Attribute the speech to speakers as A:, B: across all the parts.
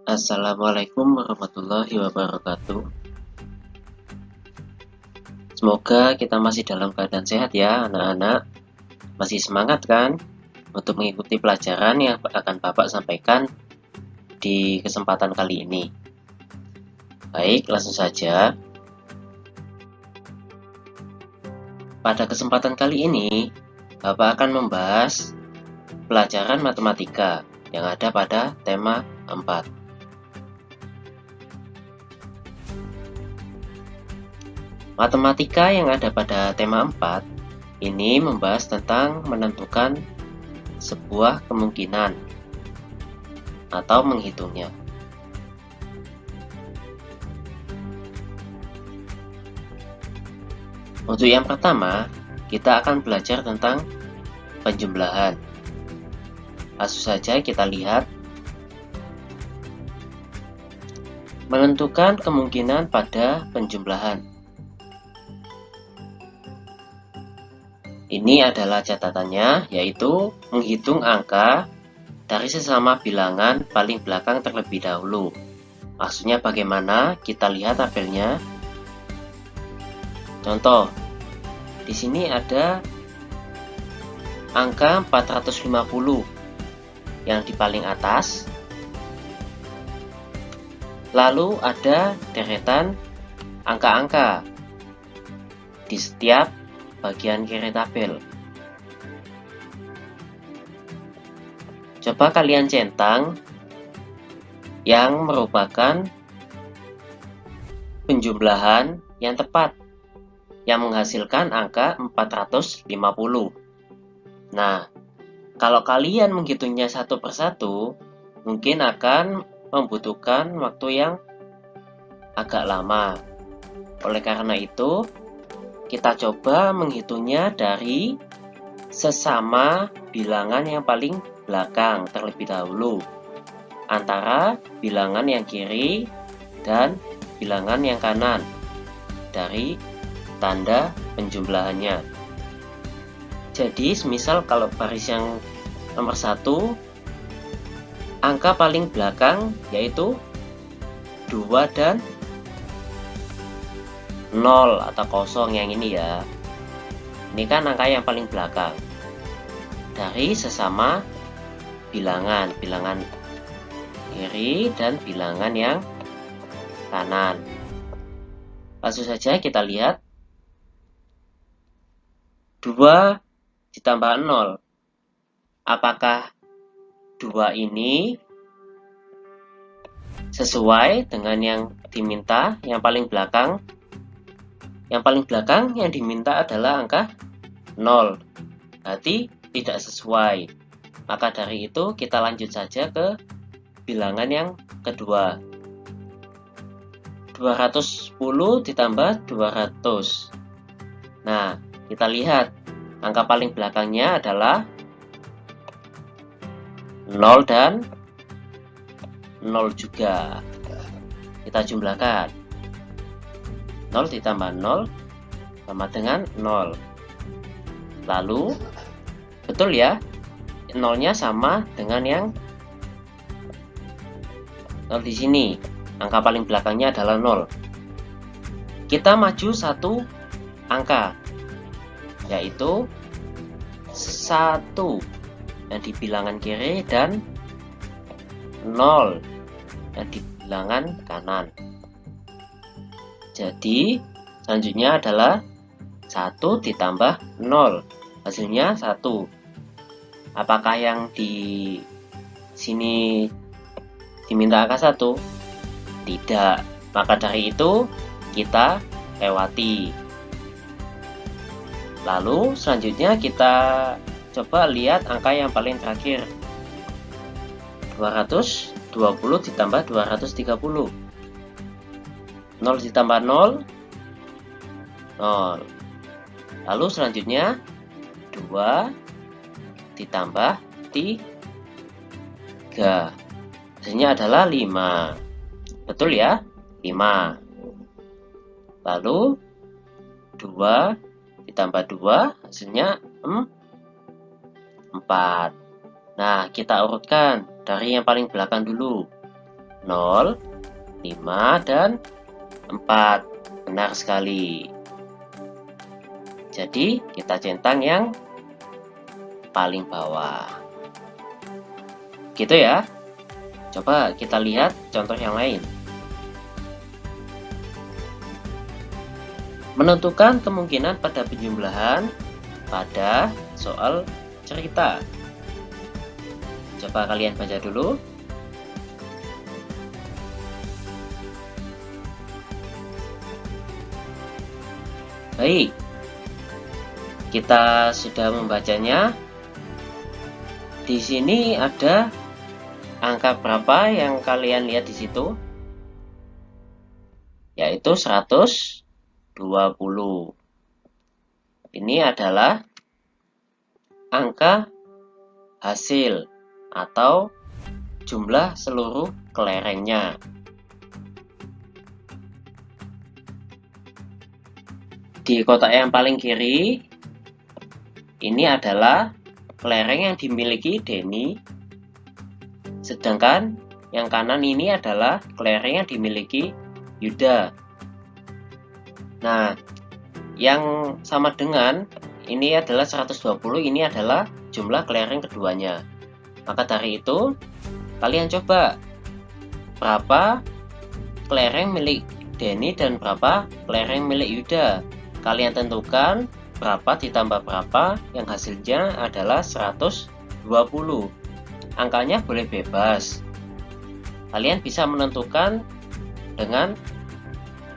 A: Assalamualaikum warahmatullahi wabarakatuh. Semoga kita masih dalam keadaan sehat ya anak-anak. Masih semangat kan untuk mengikuti pelajaran yang akan Bapak sampaikan di kesempatan kali ini. Baik, langsung saja. Pada kesempatan kali ini, Bapak akan membahas pelajaran matematika yang ada pada tema 4. Matematika yang ada pada tema 4 ini membahas tentang menentukan sebuah kemungkinan atau menghitungnya. Untuk yang pertama, kita akan belajar tentang penjumlahan. Langsung saja kita lihat. Menentukan kemungkinan pada penjumlahan. Ini adalah catatannya, yaitu menghitung angka dari sesama bilangan paling belakang terlebih dahulu. Maksudnya bagaimana? Kita lihat tabelnya. Contoh, di sini ada angka 450 yang di paling atas. Lalu ada deretan angka-angka di setiap bagian kiri tabel. Coba kalian centang yang merupakan penjumlahan yang tepat yang menghasilkan angka 450. Nah, kalau kalian menghitungnya satu persatu, mungkin akan membutuhkan waktu yang agak lama. Oleh karena itu, kita coba menghitungnya dari sesama bilangan yang paling belakang terlebih dahulu, antara bilangan yang kiri dan bilangan yang kanan dari tanda penjumlahannya. Jadi, semisal kalau baris yang nomor 1, angka paling belakang yaitu 2 dan 0 atau kosong yang ini ya. Ini kan angka yang paling belakang dari sesama bilangan kiri dan bilangan yang kanan. Langsung saja kita lihat. 2 ditambah 0. Apakah 2 ini sesuai dengan yang diminta, yang paling belakang? Yang paling belakang yang diminta adalah angka 0. Berarti tidak sesuai. Maka dari itu kita lanjut saja ke bilangan yang kedua. 210 ditambah 200. Nah, kita lihat angka paling belakangnya adalah 0 dan 0 juga. Kita jumlahkan. 0 ditambah 0 sama dengan 0. Lalu, betul ya, 0-nya sama dengan yang 0 di sini. Angka paling belakangnya adalah 0. Kita maju satu angka, yaitu 1 yang di bilangan kiri dan 0 yang di bilangan kanan. Jadi, selanjutnya adalah 1 ditambah 0. Hasilnya 1. Apakah yang di sini diminta angka 1? Tidak. Maka dari itu, kita lewati. Lalu, selanjutnya kita coba lihat angka yang paling terakhir. 220 ditambah 230. 0 ditambah 0, 0. Lalu selanjutnya 2 ditambah 3. Hasilnya adalah 5. Betul ya? 5. Lalu 2 ditambah 2 hasilnya 4. Nah, kita urutkan dari yang paling belakang dulu. 0, 5, dan 4. Benar sekali. Jadi kita centang yang paling bawah. Gitu ya. Coba kita lihat contoh yang lain. Menentukan kemungkinan pada penjumlahan pada soal cerita. Coba kalian baca dulu. Baik, kita sudah membacanya. Di sini ada angka berapa yang kalian lihat di situ? Yaitu 120. Ini adalah angka hasil atau jumlah seluruh kelerengnya. Di kotak yang paling kiri, ini adalah kelereng yang dimiliki Denny. Sedangkan yang kanan ini adalah kelereng yang dimiliki Yuda. Nah, yang sama dengan ini adalah 120, ini adalah jumlah kelereng keduanya. Maka dari itu, kalian coba berapa kelereng milik Denny dan berapa kelereng milik Yuda. Kalian tentukan berapa ditambah berapa, yang hasilnya adalah 120. Angkanya boleh bebas. Kalian bisa menentukan dengan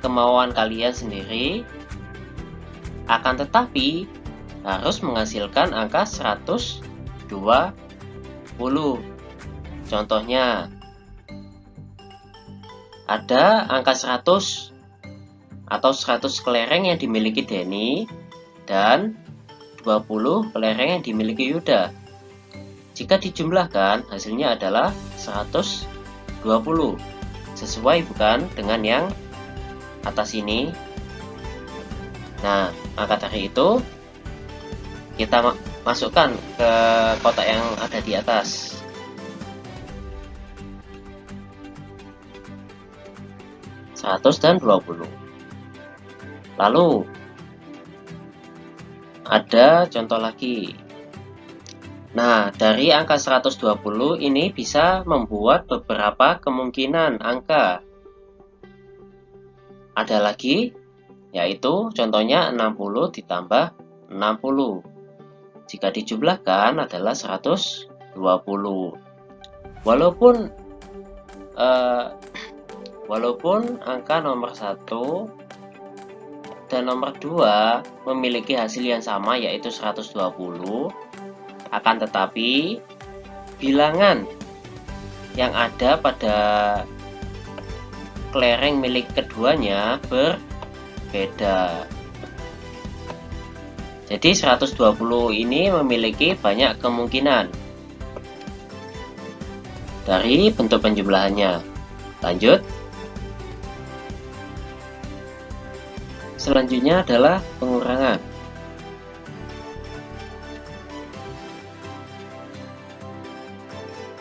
A: kemauan kalian sendiri, akan tetapi harus menghasilkan angka 120. Contohnya, ada angka 100 atau 100 kelereng yang dimiliki Denny dan 20 kelereng yang dimiliki Yuda. Jika dijumlahkan, hasilnya adalah 120. Sesuai bukan dengan yang atas ini? Nah, maka dari itu kita masukkan ke kotak yang ada di atas. Dan 20. Lalu ada contoh lagi. Nah, dari angka 120 ini bisa membuat beberapa kemungkinan angka. Ada lagi, yaitu contohnya 60 ditambah 60. Jika dijumlahkan adalah 120. Walaupun angka nomor 1 dan nomor 2 memiliki hasil yang sama, yaitu 120, akan tetapi bilangan yang ada pada kelereng milik keduanya berbeda. Jadi 120 ini memiliki banyak kemungkinan dari bentuk penjumlahannya. Lanjut. Selanjutnya adalah pengurangan.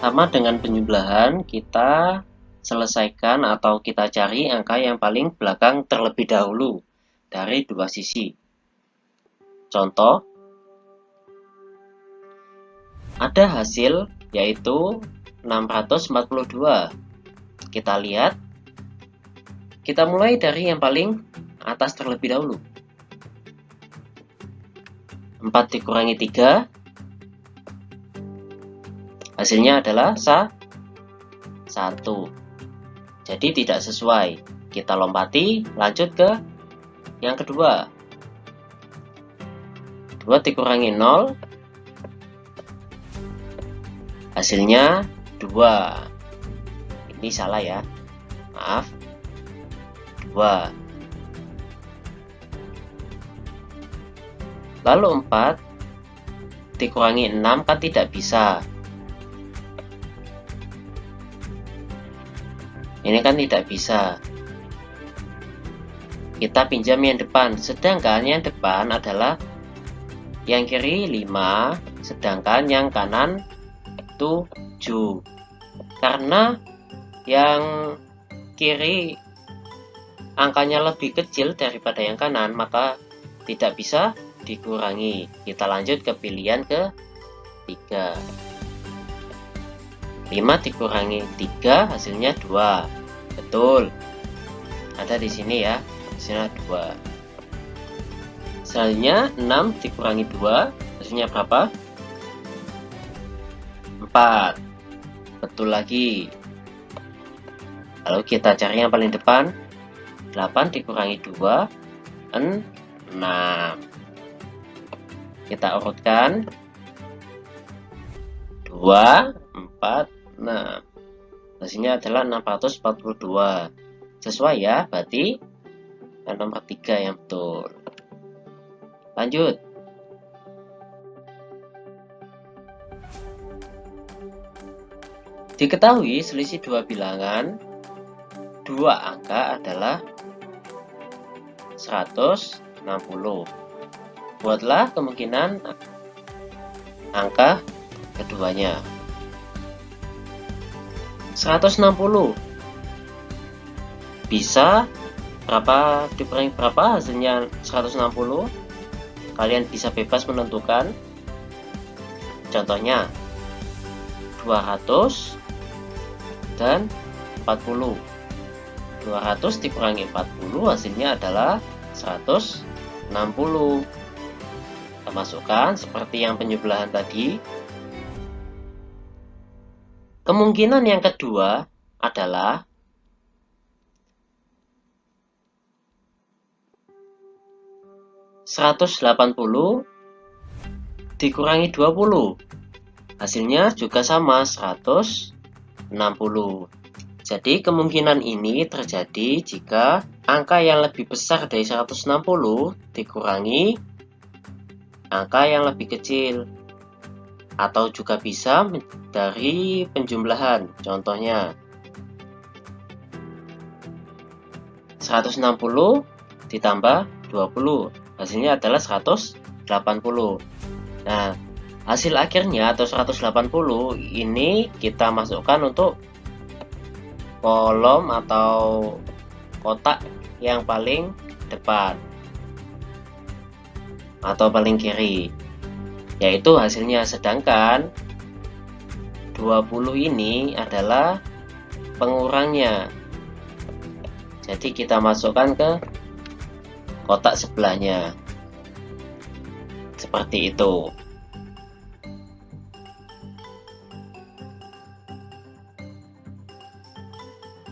A: Sama dengan penjumlahan, kita selesaikan atau kita cari angka yang paling belakang terlebih dahulu dari dua sisi. Contoh, ada hasil yaitu 642. Kita lihat, kita mulai dari yang paling atas terlebih dahulu. 4 dikurangi 3, hasilnya adalah 1. Jadi tidak sesuai. Kita lompati, lanjut ke yang kedua. 2 dikurangi 0, hasilnya 2. Ini salah ya, maaf. 2. Lalu 4 dikurangi 6 kan tidak bisa. Ini kan tidak bisa. Kita pinjam yang depan, sedangkan yang depan adalah yang kiri 5, sedangkan yang kanan 7. Karena yang kiri angkanya lebih kecil daripada yang kanan, maka tidak bisa dikurangi. Kita lanjut ke pilihan ketiga. 5 dikurangi 3 hasilnya 2. Betul. Ada di sini ya. Hasilnya 2. Selanjutnya 6 dikurangi 2 hasilnya berapa? 4. Betul lagi. Lalu kita cari yang paling depan. 8 dikurangi 2 6. Kita urutkan 2 4 6. Hasilnya adalah 642. Sesuai ya, berarti yang nomor 3 yang betul. Lanjut. Diketahui selisih dua bilangan dua angka adalah 160. Buatlah kemungkinan angka keduanya. 160 bisa berapa dikurangi berapa hasilnya 160? Kalian bisa bebas menentukan. Contohnya 200 dan 40. 200 dikurangi 40 hasilnya adalah 160. Kita masukkan seperti yang penyebelahan tadi. Kemungkinan yang kedua adalah 180 dikurangi 20. Hasilnya juga sama 160. Jadi kemungkinan ini terjadi jika angka yang lebih besar dari 160 dikurangi angka yang lebih kecil. Atau juga bisa dari penjumlahan. Contohnya 160 ditambah 20 hasilnya adalah 180. Nah, hasil akhirnya atau 180 ini kita masukkan untuk kolom atau kotak yang paling depan atau paling kiri, yaitu hasilnya. Sedangkan 20 ini adalah pengurangnya, jadi kita masukkan ke kotak sebelahnya seperti itu.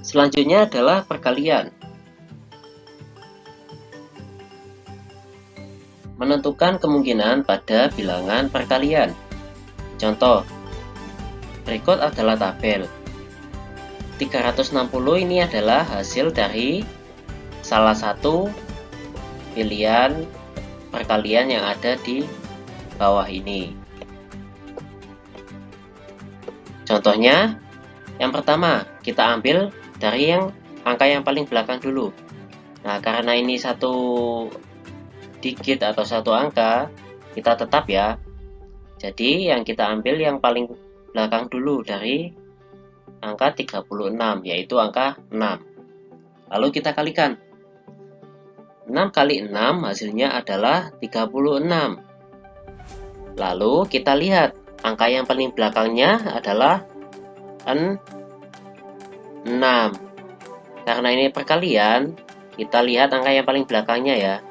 A: Selanjutnya adalah perkalian. Menentukan kemungkinan pada bilangan perkalian. Contoh, berikut adalah tabel. 360 ini adalah hasil dari salah satu pilihan perkalian yang ada di bawah ini. Contohnya, yang pertama kita ambil dari yang angka yang paling belakang dulu. Nah, karena ini satu digit atau satu angka, kita tetap ya. Jadi yang kita ambil yang paling belakang dulu dari angka 36, yaitu angka 6. Lalu kita kalikan. 6 kali 6 hasilnya adalah 36. Lalu kita lihat angka yang paling belakangnya adalah 6. Karena ini perkalian, kita lihat angka yang paling belakangnya ya.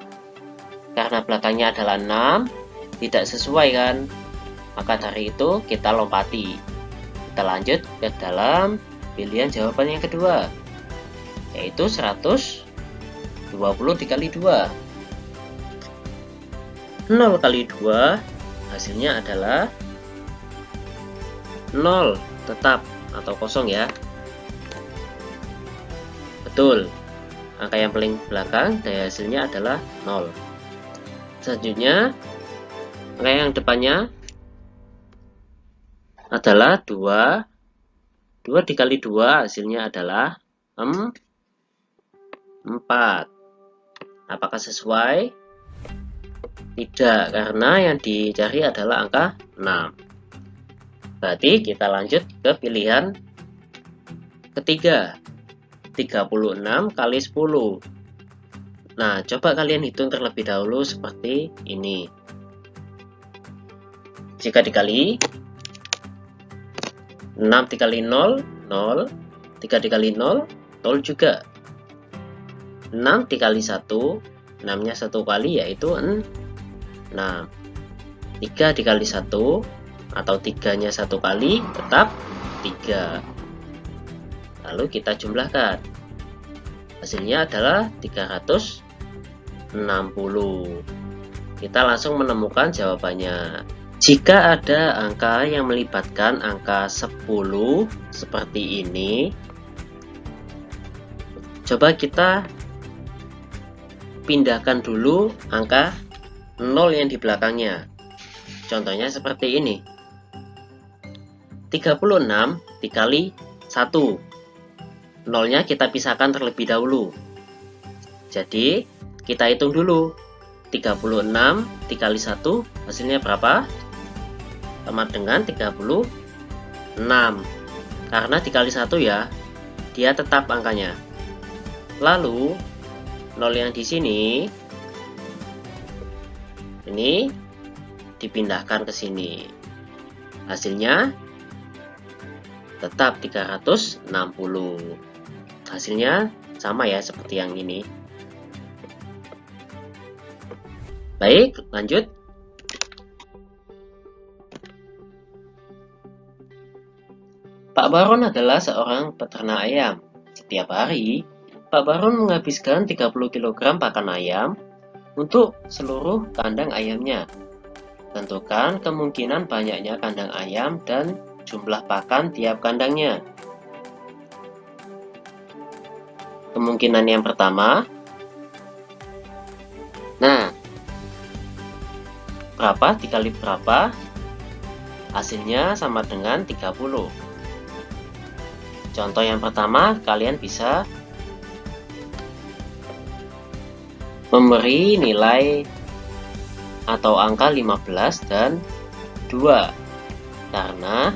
A: Karena belakangnya adalah 6, tidak sesuai kan? Maka dari itu kita lompati. Kita lanjut ke dalam pilihan jawaban yang kedua, yaitu 120 dikali 2. 0 kali 2 hasilnya adalah 0 tetap atau kosong ya. Betul, angka yang paling belakang dari hasilnya adalah 0. Selanjutnya, angka yang depannya adalah 2. 2 dikali 2 hasilnya adalah 4. Apakah sesuai? Tidak, karena yang dicari adalah angka 6. Berarti kita lanjut ke pilihan ketiga, 36 kali 10. Nah, coba kalian hitung terlebih dahulu seperti ini. Jika dikali 6 dikali 0, 0. 3 dikali 0, 0 juga. 6 dikali 1, 6-nya 1 kali yaitu 6. 3 dikali 1 atau 3-nya 1 kali tetap 3. Lalu kita jumlahkan. Hasilnya adalah 360. Kita langsung menemukan jawabannya. Jika ada angka yang melibatkan angka 10 seperti ini, coba kita pindahkan dulu angka 0 yang di belakangnya. Contohnya seperti ini. 36 dikali 1. 0-nya kita pisahkan terlebih dahulu. Jadi, kita hitung dulu. 36 dikali 1 hasilnya berapa? Sama dengan 36. Karena dikali 1 ya, dia tetap angkanya. Lalu 0 yang di sini ini dipindahkan ke sini. Hasilnya tetap 360. Hasilnya sama ya seperti yang ini. Baik, lanjut. Pak Baron adalah seorang peternak ayam. Setiap hari, Pak Baron menghabiskan 30 kg pakan ayam untuk seluruh kandang ayamnya. Tentukan kemungkinan banyaknya kandang ayam dan jumlah pakan tiap kandangnya. Kemungkinan yang pertama, nah, berapa dikali berapa? Hasilnya sama dengan 30. Contoh yang pertama, kalian bisa memberi nilai atau angka 15 dan 2. Karena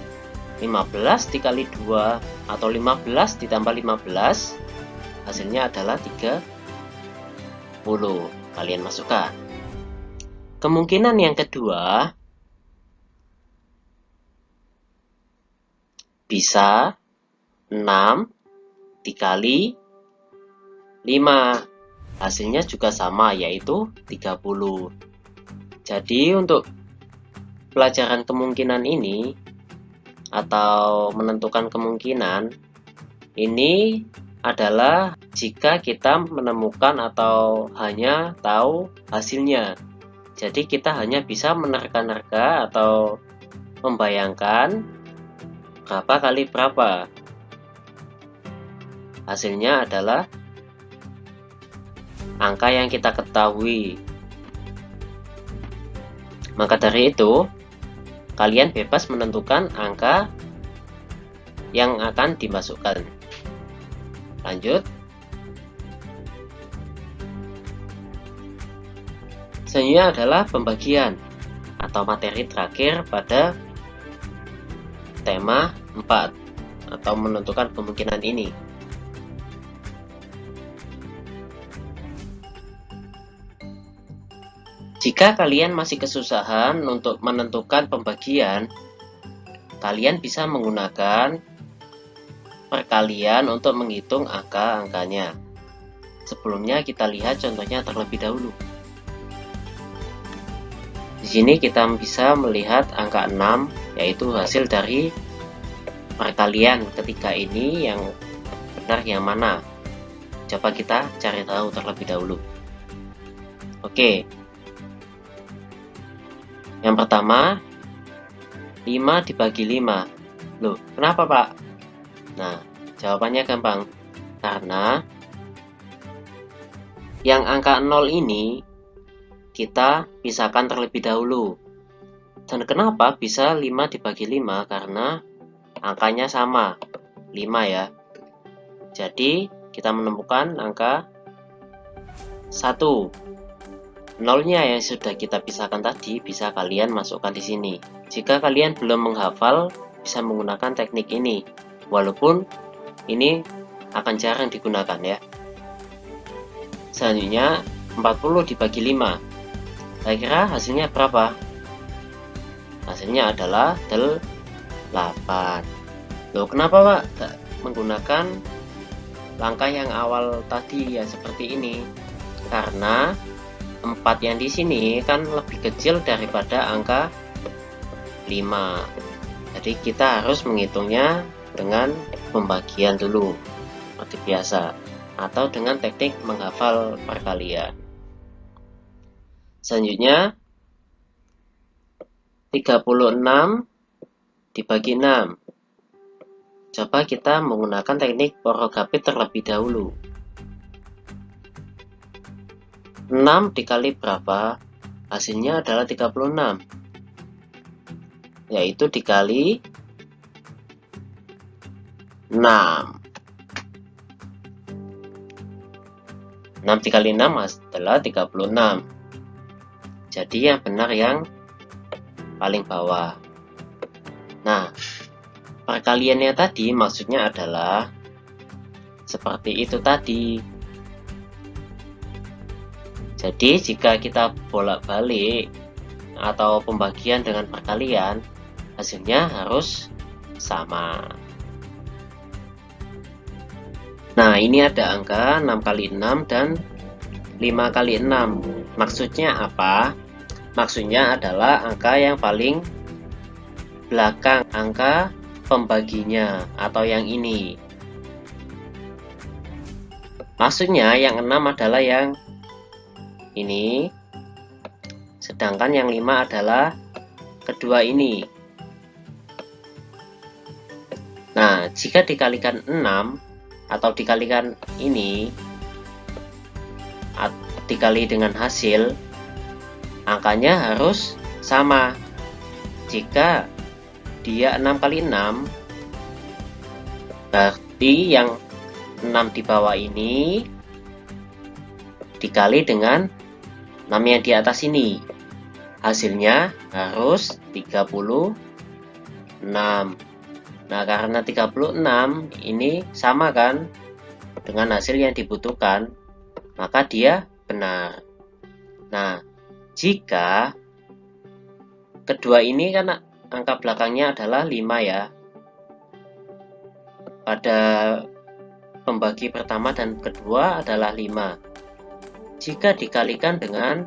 A: 15 dikali 2 atau 15 ditambah 15 hasilnya adalah 30. Kalian masukkan. Kemungkinan yang kedua bisa 6 dikali 5. Hasilnya juga sama, yaitu 30. Jadi untuk pelajaran kemungkinan ini atau menentukan kemungkinan ini adalah jika kita menemukan atau hanya tahu hasilnya. Jadi kita hanya bisa menerka-nerka atau membayangkan berapa kali berapa. Hasilnya adalah angka yang kita ketahui. Maka dari itu, kalian bebas menentukan angka yang akan dimasukkan. Lanjut. Selanjutnya adalah pembagian atau materi terakhir pada tema 4 atau menentukan kemungkinan ini. Jika kalian masih kesusahan untuk menentukan pembagian, kalian bisa menggunakan perkalian untuk menghitung angka-angkanya. Sebelumnya kita lihat contohnya terlebih dahulu. Di sini kita bisa melihat angka 6, yaitu hasil dari perkalian ketiga ini yang benar yang mana. Coba kita cari tahu terlebih dahulu. Oke. Yang pertama, 5 dibagi 5. Loh, kenapa Pak? Nah, jawabannya gampang. Karena yang angka 0 ini kita pisahkan terlebih dahulu. Dan kenapa bisa 5 dibagi 5? Karena angkanya sama, 5 ya. Jadi, kita menemukan angka 1. 0-nya yang sudah kita pisahkan tadi bisa kalian masukkan di sini. Jika kalian belum menghafal, bisa menggunakan teknik ini. Walaupun ini akan jarang digunakan ya. Selanjutnya 40 dibagi 5. Kira-kira hasilnya berapa? Hasilnya adalah 8. Loh, kenapa Pak gak menggunakan langkah yang awal tadi ya seperti ini? Karena 4 yang di sini kan lebih kecil daripada angka 5. Jadi kita harus menghitungnya dengan pembagian dulu seperti biasa, atau dengan teknik menghafal perkalian. Selanjutnya 36 dibagi 6. Coba kita menggunakan teknik porogapit terlebih dahulu. 6 dikali berapa? Hasilnya adalah 36, yaitu dikali 6. 6 dikali 6 adalah 36. Jadi yang benar yang paling bawah. Nah, perkaliannya tadi maksudnya adalah seperti itu tadi. Jadi jika kita bolak-balik atau pembagian dengan perkalian, hasilnya harus sama. Nah, ini ada angka 6 kali 6 dan 5 kali 6. Maksudnya apa? Maksudnya adalah angka yang paling belakang, angka pembaginya atau yang ini. Maksudnya yang 6 adalah yang ini, sedangkan yang 5 adalah kedua ini. Nah, jika dikalikan 6 atau dikalikan ini dikali dengan hasil, angkanya harus sama. Jika dia 6 kali 6, berarti yang 6 di bawah ini dikali dengan 6 yang di atas ini, hasilnya harus 36. Nah, karena 36 ini sama kan dengan hasil yang dibutuhkan, maka dia benar. Nah, jika kedua ini kan angka belakangnya adalah 5 ya, pada pembagi pertama dan kedua adalah 5. Jika dikalikan dengan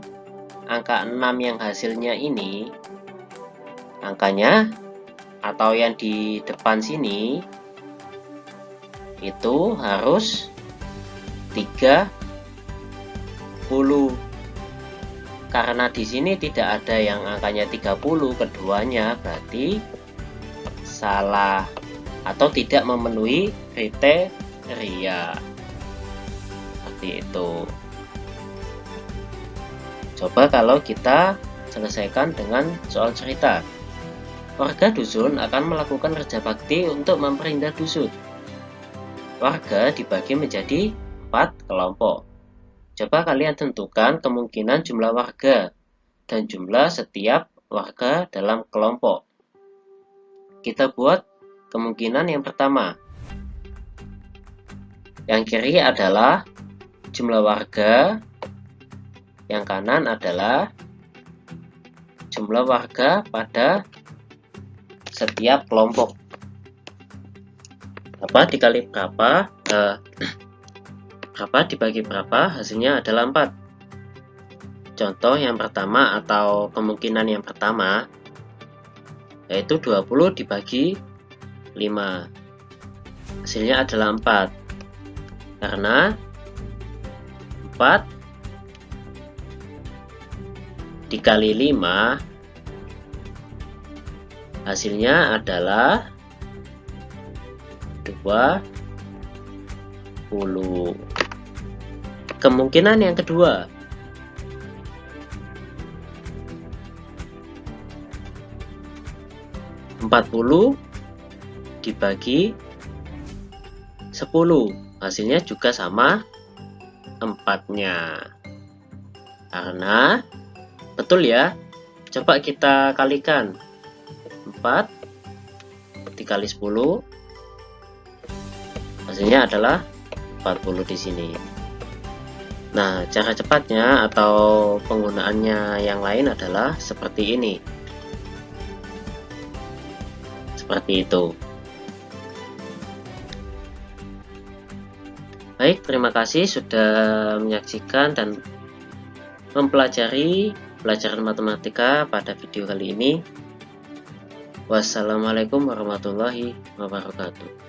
A: angka 6 yang hasilnya ini, angkanya atau yang di depan sini itu harus 30. Karena di sini tidak ada yang angkanya 30 keduanya, berarti salah atau tidak memenuhi kriteria. Seperti itu. Coba kalau kita selesaikan dengan soal cerita. Warga dusun akan melakukan kerja bakti untuk memperindah dusun. Warga dibagi menjadi 4 kelompok. Coba kalian tentukan kemungkinan jumlah warga dan jumlah setiap warga dalam kelompok. Kita buat kemungkinan yang pertama. Yang kiri adalah jumlah warga, yang kanan adalah jumlah warga pada setiap kelompok. Berapa dikali berapa? Berapa dibagi berapa? Hasilnya adalah 4. Contoh yang pertama atau kemungkinan yang pertama yaitu 20 dibagi 5. Hasilnya adalah 4. Karena 4 dikali 5 hasilnya adalah 20. Kemungkinan yang kedua, dibagi 10, hasilnya juga sama 4-nya. Karena betul ya, coba kita kalikan 4 dikali 10, hasilnya adalah 40 di sini. Nah, cara cepatnya atau penggunaannya yang lain adalah seperti ini. Seperti itu. Baik, terima kasih sudah menyaksikan dan mempelajari pelajaran matematika pada video kali ini. Wassalamualaikum warahmatullahi wabarakatuh.